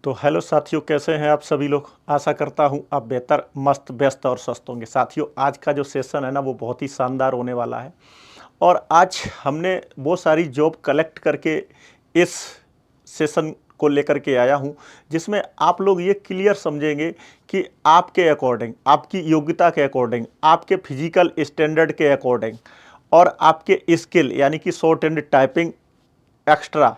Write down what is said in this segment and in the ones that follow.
तो हेलो साथियों, कैसे हैं आप सभी लोग। आशा करता हूं आप बेहतर, मस्त, व्यस्त और स्वस्थ होंगे। साथियों, आज का जो सेशन है ना वो बहुत ही शानदार होने वाला है। और आज हमने वो सारी जॉब कलेक्ट करके इस सेशन को लेकर के आया हूं, जिसमें आप लोग ये क्लियर समझेंगे कि आपके अकॉर्डिंग, आपकी योग्यता के अकॉर्डिंग, आपके फिजिकल स्टैंडर्ड के अकॉर्डिंग और आपके स्किल यानी कि शॉर्ट एंड टाइपिंग एक्स्ट्रा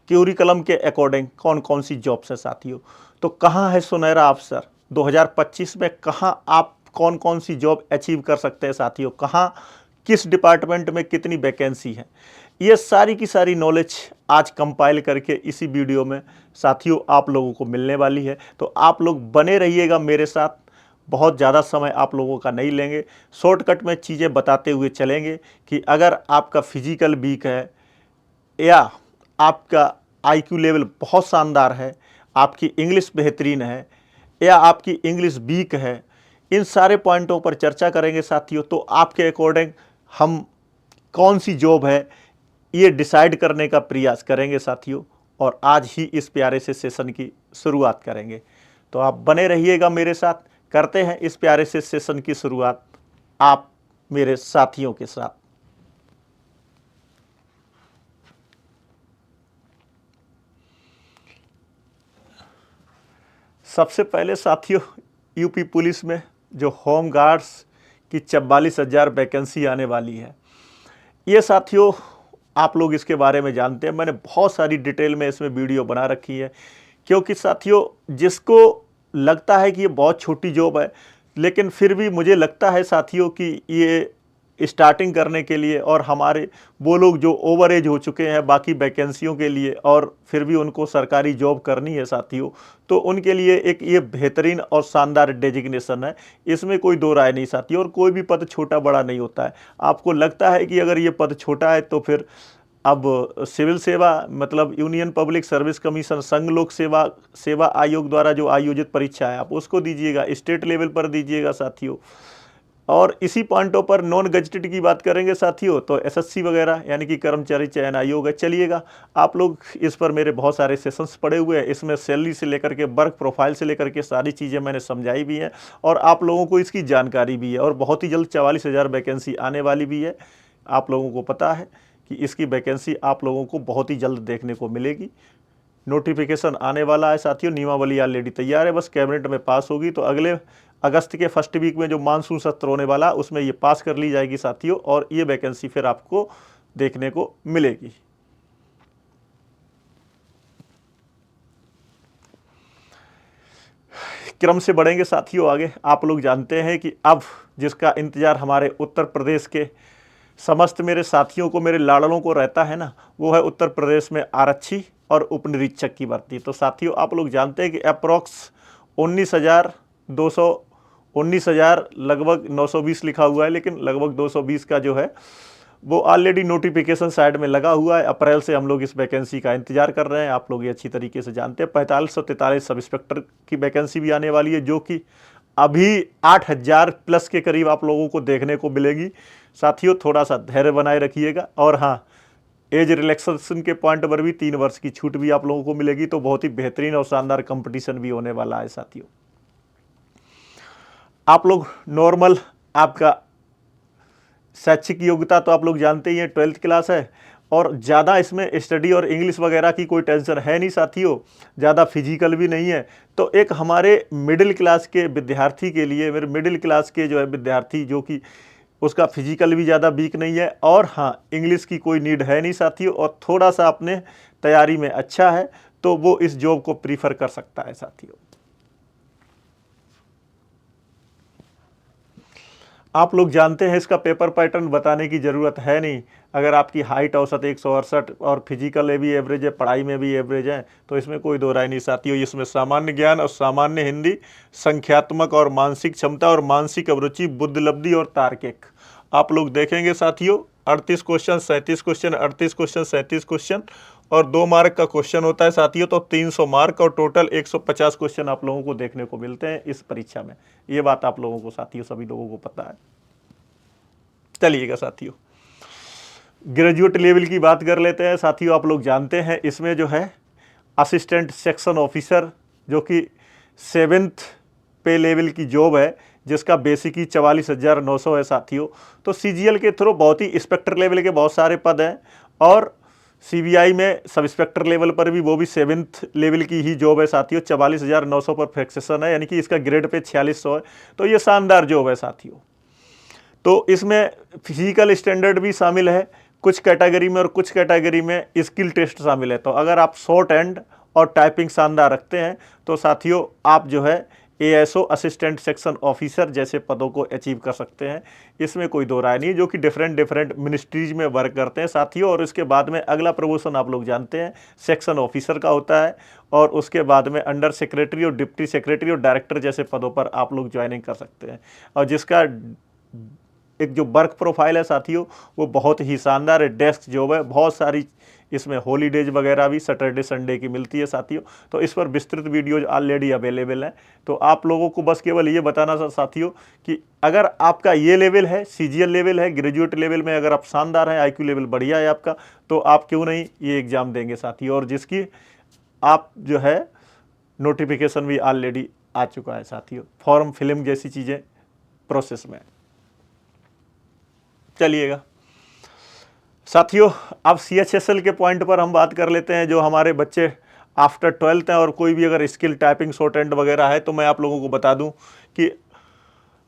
क्यूरिकलम के अकॉर्डिंग कौन कौन सी जॉब्स है साथियों। तो कहाँ है सुनहरा अवसर 2025 में, कहाँ आप कौन कौन सी जॉब अचीव कर सकते हैं साथियों, कहाँ किस डिपार्टमेंट में कितनी वैकेंसी है, ये सारी की सारी नॉलेज आज कंपाइल करके इसी वीडियो में साथियों आप लोगों को मिलने वाली है। तो आप लोग बने रहिएगा मेरे साथ, बहुत ज़्यादा समय आप लोगों का नहीं लेंगे, शॉर्टकट में चीज़ें बताते हुए चलेंगे कि अगर आपका फिजिकल वीक है या आपका आईक्यू लेवल बहुत शानदार है, आपकी इंग्लिश बेहतरीन है या आपकी इंग्लिश वीक है, इन सारे पॉइंटों पर चर्चा करेंगे साथियों। तो आपके अकॉर्डिंग हम कौन सी जॉब है ये डिसाइड करने का प्रयास करेंगे साथियों, और आज ही इस प्यारे से सेशन की शुरुआत करेंगे। तो आप बने रहिएगा मेरे साथ, करते हैं इस प्यारे से सेशन की शुरुआत आप मेरे साथियों के साथ। सबसे पहले साथियों, यूपी पुलिस में जो होम गार्ड्स की 44,000 वैकेंसी आने वाली है, ये साथियों आप लोग इसके बारे में जानते हैं। मैंने बहुत सारी डिटेल में इसमें वीडियो बना रखी है, क्योंकि साथियों जिसको लगता है कि ये बहुत छोटी जॉब है, लेकिन फिर भी मुझे लगता है साथियों कि ये स्टार्टिंग करने के लिए, और हमारे वो लोग जो ओवर एज हो चुके हैं बाकी वैकेंसियों के लिए और फिर भी उनको सरकारी जॉब करनी है साथियों, तो उनके लिए एक ये बेहतरीन और शानदार डेजिग्नेशन है। इसमें कोई दो राय नहीं साथियों, और कोई भी पद छोटा बड़ा नहीं होता है। आपको लगता है कि अगर ये पद छोटा है तो फिर अब सिविल सेवा मतलब यूनियन पब्लिक सर्विस कमीशन, संघ लोक सेवा सेवा आयोग द्वारा जो आयोजित परीक्षा है आप उसको दीजिएगा, स्टेट लेवल पर दीजिएगा साथियों। और इसी पॉइंटों पर नॉन गजटेड की बात करेंगे साथियों, तो एसएससी वगैरह यानी कि कर्मचारी चयन आयोग है। चलिएगा, आप लोग इस पर मेरे बहुत सारे सेशंस पड़े हुए हैं, इसमें सैलरी से लेकर के वर्क प्रोफाइल से लेकर के सारी चीज़ें मैंने समझाई भी हैं और आप लोगों को इसकी जानकारी भी है। और बहुत ही जल्द 44,000 वैकेंसी आने वाली भी है। आप लोगों को पता है कि इसकी वैकेंसी आप लोगों को बहुत ही जल्द देखने को मिलेगी। नोटिफिकेशन आने वाला है साथियों, नियमावली ऑलरेडी तैयार है, बस कैबिनेट में पास होगी तो अगले अगस्त के फर्स्ट वीक में जो मानसून सत्र होने वाला है उसमें ये पास कर ली जाएगी साथियों, और ये वैकेंसी फिर आपको देखने को मिलेगी। क्रम से बढ़ेंगे साथियों आगे। आप लोग जानते हैं कि अब जिसका इंतजार हमारे उत्तर प्रदेश के समस्त मेरे साथियों को, मेरे लाड़लों को रहता है ना, वो है उत्तर प्रदेश में आरक्षी और उपनिरीक्षक की भर्ती। तो साथियों आप लोग जानते हैं कि अप्रॉक्स 19,000 लगभग 920 लिखा हुआ है, लेकिन लगभग 220 का जो है वो ऑलरेडी नोटिफिकेशन साइड में लगा हुआ है। अप्रैल से हम लोग इस वैकेंसी का इंतजार कर रहे हैं, आप लोग ये अच्छी तरीके से जानते हैं। 4543 सब इंस्पेक्टर की वैकेंसी भी आने वाली है, जो कि अभी 8,000 प्लस के करीब आप लोगों को देखने को मिलेगी साथियों। थोड़ा सा धैर्य बनाए रखिएगा। और हाँ, एज रिलैक्सेशन के पॉइंट पर भी 3 वर्ष की छूट भी आप लोगों को मिलेगी। तो बहुत ही बेहतरीन और शानदार कंपटीशन भी होने वाला है साथियों। आप लोग नॉर्मल, आपका शैक्षिक योग्यता तो आप लोग जानते ही हैं, 12th क्लास है, और ज़्यादा इसमें स्टडी और इंग्लिश वगैरह की कोई टेंशन है नहीं साथियों, ज़्यादा फिजिकल भी नहीं है। तो एक हमारे मिडिल क्लास के विद्यार्थी के लिए, मेरे मिडिल क्लास के जो है विद्यार्थी, जो कि उसका फिजिकल भी ज़्यादा वीक नहीं है, और हाँ इंग्लिश की कोई नीड है नहीं साथियों, और थोड़ा सा अपने तैयारी में अच्छा है, तो वो इस जॉब को प्रीफर कर सकता है साथियों। आप लोग जानते हैं इसका पेपर पैटर्न बताने की ज़रूरत है नहीं। अगर आपकी हाइट औसत 168 और फिजिकल भी एवरेज है, पढ़ाई में भी एवरेज है, तो इसमें कोई दो राय नहीं साथियों। इसमें सामान्य ज्ञान और सामान्य हिंदी, संख्यात्मक और मानसिक क्षमता और मानसिक अभिरुचि, बुद्धिलब्धि और तार्किक आप लोग देखेंगे साथियों। 38 क्वेश्चन, 37 क्वेश्चन, 38 क्वेश्चन, 37 क्वेश्चन और 2 मार्क का क्वेश्चन होता है साथियों। तो 300 मार्क और टोटल 150 क्वेश्चन आप लोगों को देखने को मिलते हैं इस परीक्षा में। ये बात आप लोगों को साथियों, सभी लोगों को पता है। चलिएगा साथियों, ग्रेजुएट लेवल की बात कर लेते हैं साथियों। आप लोग जानते हैं इसमें जो है असिस्टेंट सेक्शन ऑफिसर जो कि 7th पे लेवल की जॉब है, जिसका बेसिक ही 44,900 है साथियों। तो सीजीएल के थ्रू बहुत ही इंस्पेक्टर लेवल के बहुत सारे पद हैं, और सीबीआई में सब इंस्पेक्टर लेवल पर भी वो भी 7th लेवल की ही जॉब है साथियों। 44,900 पर फिक्सेशन है, यानी कि इसका ग्रेड पे 4600 है। तो ये शानदार जॉब है साथियों। तो इसमें फिजिकल स्टैंडर्ड भी शामिल है कुछ कैटेगरी में, और कुछ कैटेगरी में स्किल टेस्ट शामिल है। तो अगर आप शॉर्ट हैंड और टाइपिंग शानदार रखते हैं तो साथियों आप जो है एएसओ असिस्टेंट सेक्शन ऑफिसर जैसे पदों को अचीव कर सकते हैं। इसमें कोई दो राय नहीं, जो कि डिफरेंट मिनिस्ट्रीज में वर्क करते हैं साथियों। और इसके बाद में अगला प्रमोशन आप लोग जानते हैं सेक्शन ऑफिसर का होता है, और उसके बाद में अंडर सेक्रेटरी और डिप्टी सेक्रेटरी और डायरेक्टर जैसे पदों पर आप लोग ज्वाइनिंग कर सकते हैं। और जिसका एक जो वर्क प्रोफाइल है साथियों वो बहुत ही शानदार है, डेस्क जॉब है। बहुत सारी इसमें हॉलीडेज वगैरह भी सैटरडे संडे की मिलती है साथियों। तो इस पर विस्तृत वीडियोज ऑलरेडी अवेलेबल हैं। तो आप लोगों को बस केवल ये बताना था साथियों कि अगर आपका ये लेवल है, सीजीएल लेवल है, ग्रेजुएट लेवल में अगर आप शानदार हैं, आईक्यू लेवल बढ़िया है आपका, तो आप क्यों नहीं ये एग्ज़ाम देंगे साथियों। और जिसकी आप जो है नोटिफिकेशन भी ऑलरेडी आ चुका है साथियों, फॉर्म फिल्म जैसी चीज़ें प्रोसेस में। चलिएगा साथियों, अब सीएचएसएल के पॉइंट पर हम बात कर लेते हैं। जो हमारे बच्चे आफ्टर 12th हैं और कोई भी अगर स्किल टाइपिंग शॉर्ट हैंड वगैरह है, तो मैं आप लोगों को बता दूं कि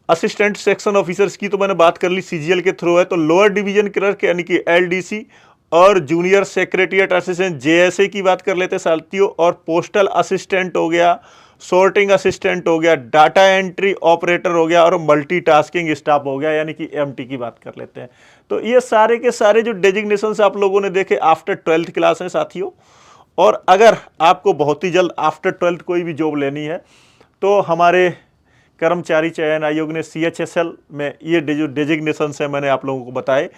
असिस्टेंट सेक्शन ऑफिसर्स की तो मैंने बात कर ली, सीजीएल के थ्रू है। तो लोअर डिवीजन क्लर्क यानी कि एलडीसी और जूनियर सेक्रेटरिएट असिस्टेंट जेएसए की बात कर लेते हैं साथियों। और पोस्टल असिस्टेंट हो गया, सॉर्टिंग असिस्टेंट हो गया, डाटा एंट्री ऑपरेटर हो गया, और मल्टीटास्किंग स्टाफ हो गया यानी कि एमटी की बात कर लेते हैं। तो ये सारे के सारे जो डेजिग्नेशंस आप लोगों ने देखे आफ्टर 12th क्लास हैं साथियों। और अगर आपको बहुत ही जल्द आफ्टर 12th कोई भी जॉब लेनी है, तो हमारे कर्मचारी चयन आयोग ने सीएचएसएल में ये जो डेजिग्नेशंस है मैंने आप लोगों को बताए,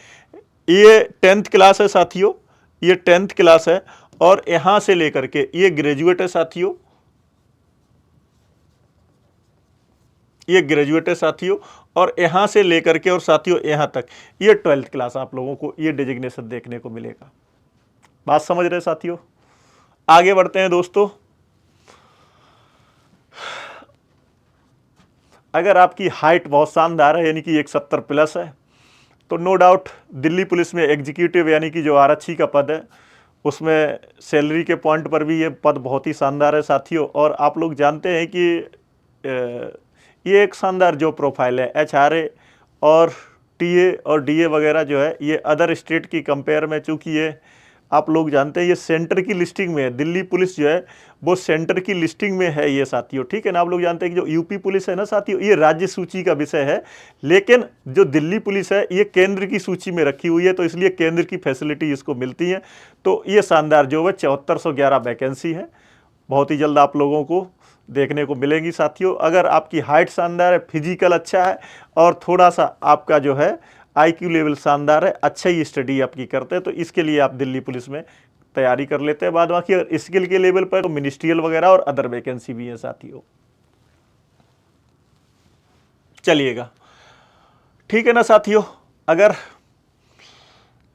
ये 10th क्लास है साथियों, ये 10th क्लास है। और यहाँ से लेकर के ये ग्रेजुएट है साथियों, ये ग्रेजुएट है साथियों। और यहाँ से लेकर के और साथियों यहाँ तक ये 12th क्लास आप लोगों को ये डेजिग्नेशन देखने को मिलेगा। बात समझ रहे साथियों। आगे बढ़ते हैं दोस्तों। अगर आपकी हाइट बहुत शानदार है यानी कि 170 प्लस है, तो नो डाउट दिल्ली पुलिस में एग्जीक्यूटिव यानी कि जो आरक्षी का पद है उसमें सैलरी के पॉइंट पर भी ये पद बहुत ही शानदार है साथियों। और आप लोग जानते हैं कि ये एक शानदार जो प्रोफाइल है। एचआरए और टीए और डीए वगैरह जो है ये अदर स्टेट की कंपेयर में, चूँकि ये आप लोग जानते हैं ये सेंटर की लिस्टिंग में है। दिल्ली पुलिस जो है वो सेंटर की लिस्टिंग में है ये साथियों, ठीक है ना। आप लोग जानते हैं कि जो यूपी पुलिस है ना साथियों, ये राज्य सूची का विषय है, लेकिन जो दिल्ली पुलिस है ये केंद्र की सूची में रखी हुई है, तो इसलिए केंद्र की फैसिलिटी इसको मिलती है। तो ये शानदार जो है 7411 वैकेंसी है, बहुत ही जल्द आप लोगों को देखने को मिलेंगी साथियों। अगर आपकी हाइट शानदार है, फिजिकल अच्छा है, और थोड़ा सा आपका जो है आईक्यू लेवल शानदार है, अच्छा ही स्टडी आपकी करते हैं, तो इसके लिए आप दिल्ली पुलिस में तैयारी कर लेते हैं। बाद बाकी अगर स्किल के लेवल पर तो मिनिस्ट्रियल वगैरह और अदर वैकेंसी भी है साथियों। चलिएगा ठीक है ना साथियों। अगर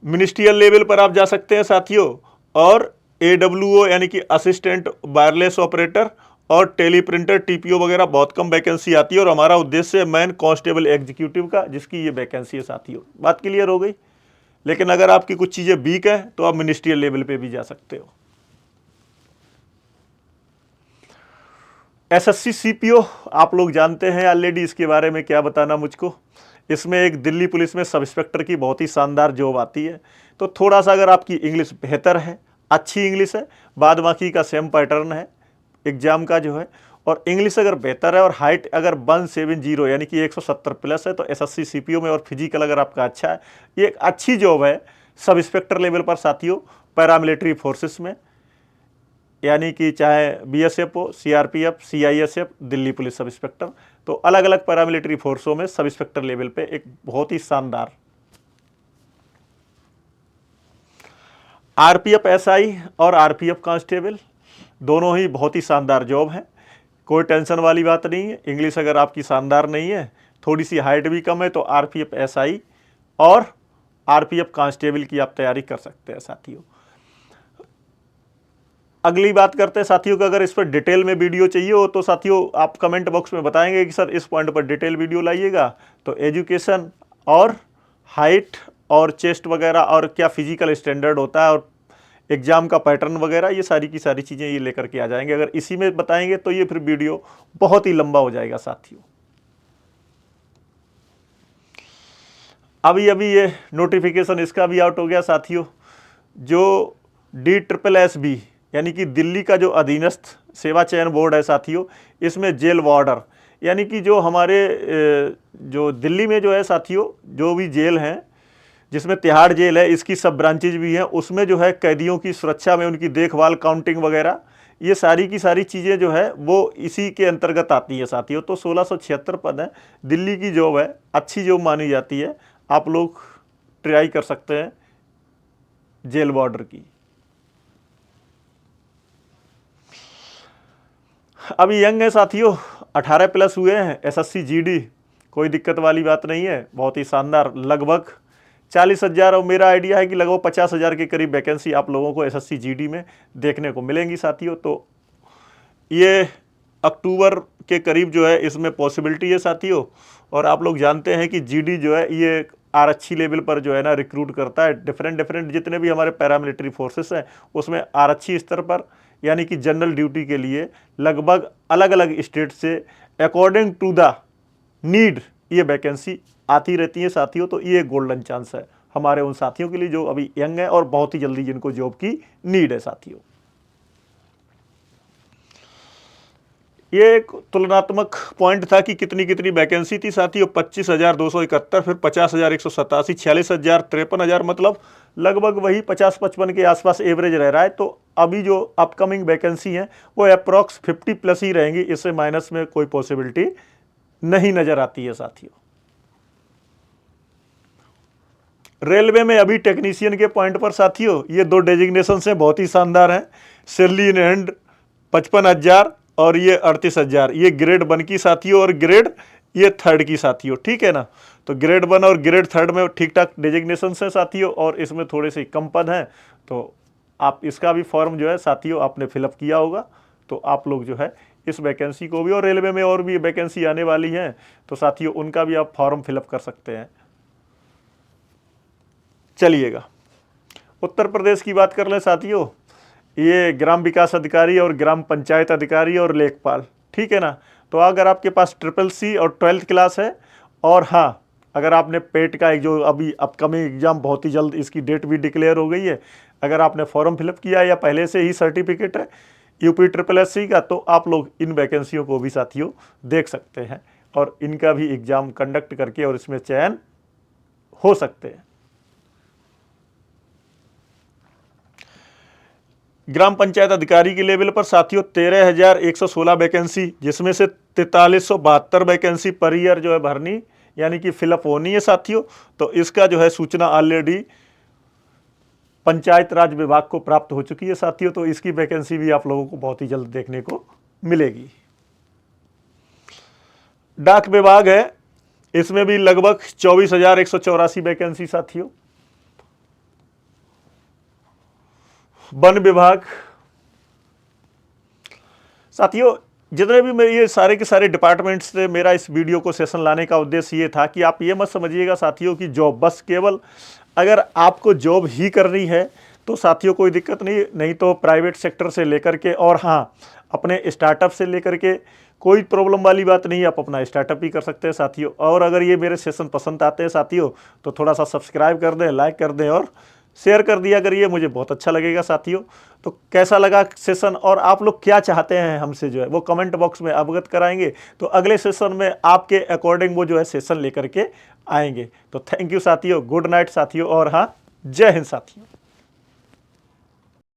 मिनिस्ट्रियल लेवल पर आप जा सकते हैं साथियों, और AWO यानी कि असिस्टेंट वायरलेस ऑपरेटर और टेलीप्रिंटर टीपीओ वगैरह बहुत कम वैकेंसी आती है। और हमारा उद्देश्य है मैन कांस्टेबल एग्जीक्यूटिव का, जिसकी ये वैकेंसी है साथियों। बात क्लियर हो गई। लेकिन अगर आपकी कुछ चीज़ें वीक है तो आप मिनिस्ट्रियल लेवल पे भी जा सकते हो। एसएससी सीपीओ आप लोग जानते हैं ऑलरेडी, इसके बारे में क्या बताना मुझको। इसमें एक दिल्ली पुलिस में सब इंस्पेक्टर की बहुत ही शानदार जॉब आती है। तो थोड़ा सा अगर आपकी इंग्लिश बेहतर है, अच्छी इंग्लिश है, बाद बाकी का सेम पैटर्न है एग्जाम का जो है, और इंग्लिश अगर बेहतर है और हाइट अगर 170 यानी कि 170 प्लस है, तो एसएससी सीपीओ में, और फिजिकल अगर आपका अच्छा है, ये एक अच्छी जॉब है सब इंस्पेक्टर लेवल पर साथियों। पैरामिलिट्री फोर्सेस में यानी कि चाहे बीएसएफ हो, CRPF, CISF, Delhi police sub inspector, तो अलग अलग पैरामिलिट्री फोर्सों में सब इंस्पेक्टर लेवल पे एक बहुत ही शानदार। आरपीएफ एसआई और आरपीएफ कांस्टेबल दोनों ही बहुत ही शानदार जॉब है, कोई टेंशन वाली बात नहीं है। इंग्लिश अगर आपकी शानदार नहीं है, थोड़ी सी हाइट भी कम है, तो आरपीएफ एसआई और आरपीएफ कांस्टेबल की आप तैयारी कर सकते हैं साथियों। अगली बात करते हैं साथियों कि अगर इस पर डिटेल में वीडियो चाहिए हो तो साथियों आप कमेंट बॉक्स में बताएंगे कि सर इस पॉइंट पर डिटेल वीडियो लाइएगा। तो एजुकेशन और हाइट और चेस्ट वगैरह और क्या फिजिकल स्टैंडर्ड होता है और एग्ज़ाम का पैटर्न वगैरह, ये सारी की सारी चीज़ें ये लेकर के आ जाएंगे। अगर इसी में बताएंगे तो ये फिर वीडियो बहुत ही लंबा हो जाएगा साथियों। अभी ये नोटिफिकेशन इसका भी आउट हो गया साथियों। जो DSSB यानी कि दिल्ली का जो अधीनस्थ सेवा चयन बोर्ड है साथियों, इसमें जेल वार्डर यानी कि जो हमारे जो दिल्ली में जो है साथियों, जो भी जेल हैं जिसमें तिहाड़ जेल है, इसकी सब ब्रांचेज भी हैं, उसमें जो है कैदियों की सुरक्षा में उनकी देखभाल, काउंटिंग वगैरह, ये सारी की सारी चीज़ें जो है वो इसी के अंतर्गत आती है साथियों। तो 1676 पद हैं, दिल्ली की जॉब है, अच्छी जॉब मानी जाती है, आप लोग ट्राई कर सकते हैं जेल वार्डर की। अभी यंग है साथियों, 18 प्लस हुए हैं, SSC GD, कोई दिक्कत वाली बात नहीं है, बहुत ही शानदार। लगभग 40,000 और मेरा आइडिया है कि लगभग 50,000 के करीब वैकेंसी आप लोगों को SSC GD में देखने को मिलेंगी साथियों। तो ये अक्टूबर के करीब जो है इसमें पॉसिबिलिटी है साथियों। और आप लोग जानते हैं कि GD जो है ये आरक्षी लेवल पर जो है ना रिक्रूट करता है। डिफरेंट जितने भी हमारे पैरामिलिट्री फोर्सेस हैं उसमें आरक्षी स्तर पर यानी कि जनरल ड्यूटी के लिए लगभग अलग अलग स्टेट से अकॉर्डिंग टू द नीड ये वैकेंसी आती रहती है साथियों। तो ये गोल्डन चांस है हमारे उन साथियों के लिए जो अभी यंग है और बहुत ही जल्दी जिनको जॉब की नीड है साथियों। ये एक तुलनात्मक पॉइंट था कि कितनी कितनी वैकेंसी थी साथियों। 25,271, फिर 50,187, 46,000, 53,000, मतलब लगभग वही 50-55 के आसपास एवरेज रह रहा है। तो अभी जो अपकमिंग वैकेंसी है वो अप्रॉक्स 50 प्लस ही रहेंगी, इससे माइनस में कोई पॉसिबिलिटी नहीं नजर आती है साथियों। रेलवे में अभी टेक्नीशियन के पॉइंट पर साथियों ये 2 डेजिग्नेशन से बहुत ही शानदार हैं। सैलरी इन हैंड 55,000 और ये 38,000, ये ग्रेड 1 की साथियों और ग्रेड ये 3rd की साथियों, ठीक है ना। तो ग्रेड 1 और ग्रेड 3rd में ठीक ठाक डेजिग्नेशन है साथियों और इसमें थोड़े से कम पद हैं। तो आप इसका भी फॉर्म जो है साथियों आपने फिलअप किया होगा, तो आप लोग जो है इस वैकेंसी को भी, और रेलवे में और भी वैकेंसी आने वाली हैं तो साथियों उनका भी आप फॉर्म फिलअप कर सकते हैं। चलिएगा उत्तर प्रदेश की बात कर लें साथियों। ये ग्राम विकास अधिकारी और ग्राम पंचायत अधिकारी और लेखपाल, ठीक है ना। तो अगर आपके पास SSC और 12th क्लास है, और हाँ अगर आपने पेट का एक जो अभी अपकमिंग एग्जाम बहुत ही जल्द इसकी डेट भी डिक्लेयर हो गई है, अगर आपने फॉर्म फिलअप किया या पहले से ही सर्टिफिकेट है UPSSC का, तो आप लोग इन वैकेंसियों को भी साथियों देख सकते हैं और इनका भी एग्ज़ाम कंडक्ट करके और इसमें चयन हो सकते हैं। ग्राम पंचायत अधिकारी के लेवल पर साथियों 13,116 वैकेंसी, जिसमें से 4372 वैकेंसी पर ईयर जो है भरनी यानी कि फिलअप होनी है साथियों। तो इसका जो है सूचना ऑलरेडी पंचायत राज विभाग को प्राप्त हो चुकी है साथियों। तो इसकी वैकेंसी भी आप लोगों को बहुत ही जल्द देखने को मिलेगी। डाक विभाग है, इसमें भी लगभग 24,184 वैकेंसी साथियों। वन विभाग साथियों, जितने भी मेरे ये सारे के सारे डिपार्टमेंट्स से मेरा इस वीडियो को सेशन लाने का उद्देश्य ये था कि आप ये मत समझिएगा साथियों कि जॉब बस केवल अगर आपको जॉब ही करनी है तो साथियों कोई दिक्कत नहीं तो प्राइवेट सेक्टर से लेकर के और हाँ अपने स्टार्टअप से लेकर के कोई प्रॉब्लम वाली बात नहीं है, आप अपना स्टार्टअप भी कर सकते हैं साथियों। और अगर ये मेरे सेशन पसंद आते हैं साथियों तो थोड़ा सा सब्सक्राइब कर दें, लाइक कर दें और शेयर कर दिया करिए, मुझे बहुत अच्छा लगेगा साथियों। तो कैसा लगा सेशन और आप लोग क्या चाहते हैं हमसे जो है वो कमेंट बॉक्स में अवगत कराएंगे, तो अगले सेशन में आपके अकॉर्डिंग वो जो है सेशन लेकर के आएंगे। तो थैंक यू साथियों, गुड नाइट साथियों और हाँ जय हिंद साथियों।